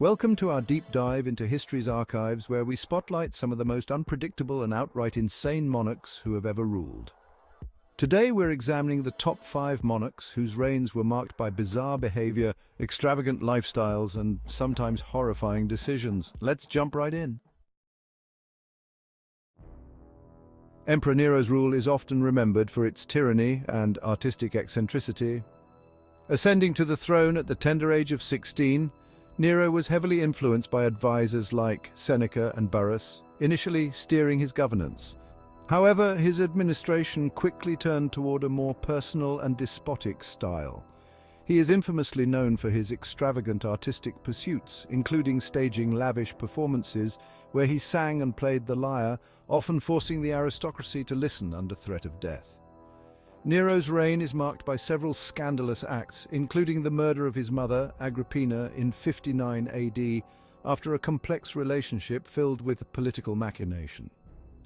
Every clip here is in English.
Welcome to our deep dive into history's archives, where we spotlight some of the most unpredictable and outright insane monarchs who have ever ruled. Today we're examining the top 5 monarchs whose reigns were marked by bizarre behavior, extravagant lifestyles, and sometimes horrifying decisions. Let's jump right in. Emperor Nero's rule is often remembered for its tyranny and artistic eccentricity. Ascending to the throne at the tender age of 16, Nero was heavily influenced by advisors like Seneca and Burrus, initially steering his governance. However, his administration quickly turned toward a more personal and despotic style. He is infamously known for his extravagant artistic pursuits, including staging lavish performances where he sang and played the lyre, often forcing the aristocracy to listen under threat of death. Nero's reign is marked by several scandalous acts, including the murder of his mother, Agrippina, in 59 AD, after a complex relationship filled with political machination.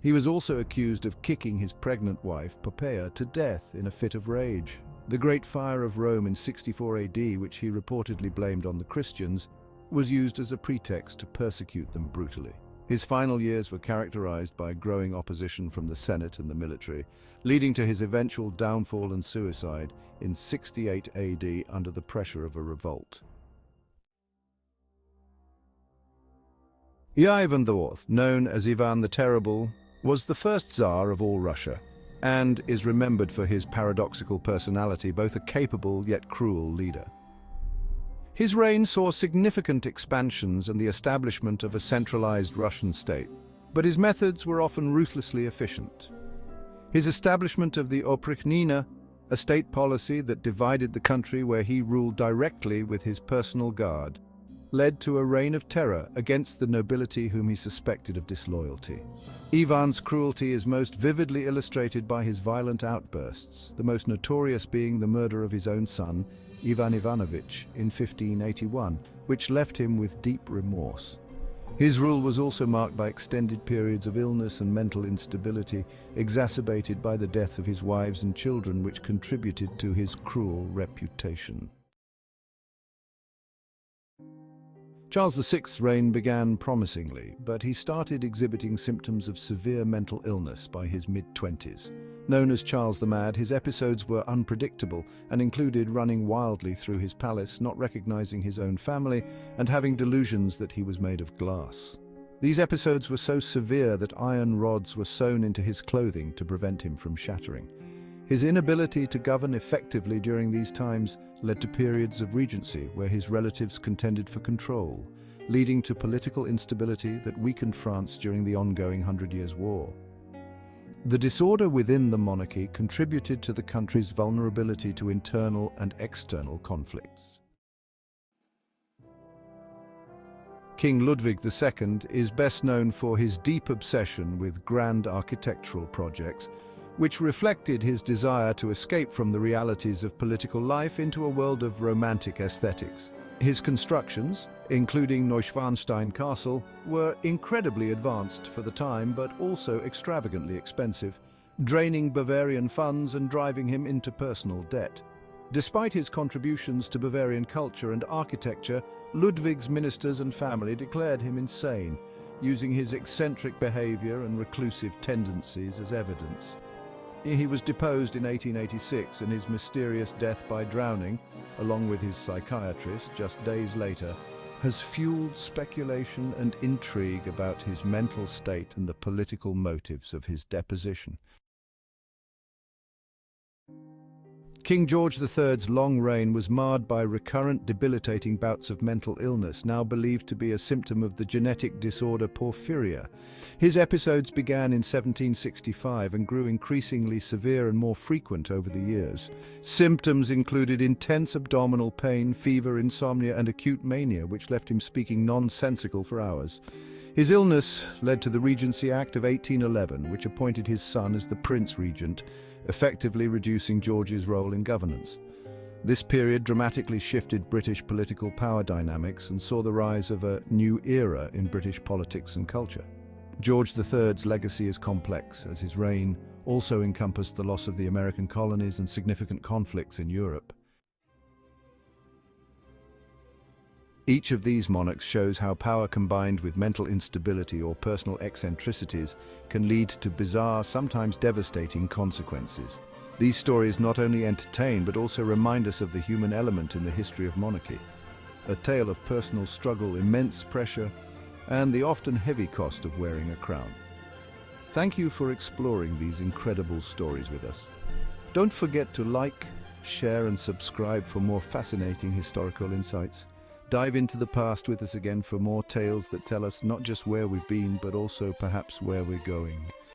He was also accused of kicking his pregnant wife, Poppaea, to death in a fit of rage. The Great Fire of Rome in 64 AD, which he reportedly blamed on the Christians, was used as a pretext to persecute them brutally. His final years were characterized by growing opposition from the Senate and the military, leading to his eventual downfall and suicide in 68 AD under the pressure of a revolt. Ivan IV, known as Ivan the Terrible, was the first Tsar of all Russia, and is remembered for his paradoxical personality, both a capable yet cruel leader. His reign saw significant expansions and the establishment of a centralized Russian state, but his methods were often ruthlessly efficient. His establishment of the oprichnina, a state policy that divided the country where he ruled directly with his personal guard, led to a reign of terror against the nobility whom he suspected of disloyalty. Ivan's cruelty is most vividly illustrated by his violent outbursts, the most notorious being the murder of his own son, Ivan Ivanovich, in 1581, which left him with deep remorse. His rule was also marked by extended periods of illness and mental instability, exacerbated by the death of his wives and children, which contributed to his cruel reputation. Charles VI's reign began promisingly, but he started exhibiting symptoms of severe mental illness by his mid-20s. Known as Charles the Mad, his episodes were unpredictable and included running wildly through his palace, not recognizing his own family, and having delusions that he was made of glass. These episodes were so severe that iron rods were sewn into his clothing to prevent him from shattering. His inability to govern effectively during these times led to periods of regency where his relatives contended for control, leading to political instability that weakened France during the ongoing Hundred Years' War. The disorder within the monarchy contributed to the country's vulnerability to internal and external conflicts. King Ludwig II is best known for his deep obsession with grand architectural projects, which reflected his desire to escape from the realities of political life into a world of romantic aesthetics. His constructions, including Neuschwanstein Castle, were incredibly advanced for the time, but also extravagantly expensive, draining Bavarian funds and driving him into personal debt. Despite his contributions to Bavarian culture and architecture, Ludwig's ministers and family declared him insane, using his eccentric behavior and reclusive tendencies as evidence. He was deposed in 1886, and his mysterious death by drowning, along with his psychiatrist just days later, has fueled speculation and intrigue about his mental state and the political motives of his deposition. King George III's long reign was marred by recurrent debilitating bouts of mental illness, now believed to be a symptom of the genetic disorder porphyria. His episodes began in 1765 and grew increasingly severe and more frequent over the years. Symptoms included intense abdominal pain, fever, insomnia, and acute mania, which left him speaking nonsensical for hours. His illness led to the Regency Act of 1811, which appointed his son as the Prince Regent, effectively reducing George's role in governance. This period dramatically shifted British political power dynamics and saw the rise of a new era in British politics and culture. George III's legacy is complex, as his reign also encompassed the loss of the American colonies and significant conflicts in Europe. Each of these monarchs shows how power combined with mental instability or personal eccentricities can lead to bizarre, sometimes devastating consequences. These stories not only entertain but also remind us of the human element in the history of monarchy, a tale of personal struggle, immense pressure, and the often heavy cost of wearing a crown. Thank you for exploring these incredible stories with us. Don't forget to like, share, and subscribe for more fascinating historical insights. Dive into the past with us again for more tales that tell us not just where we've been, but also perhaps where we're going.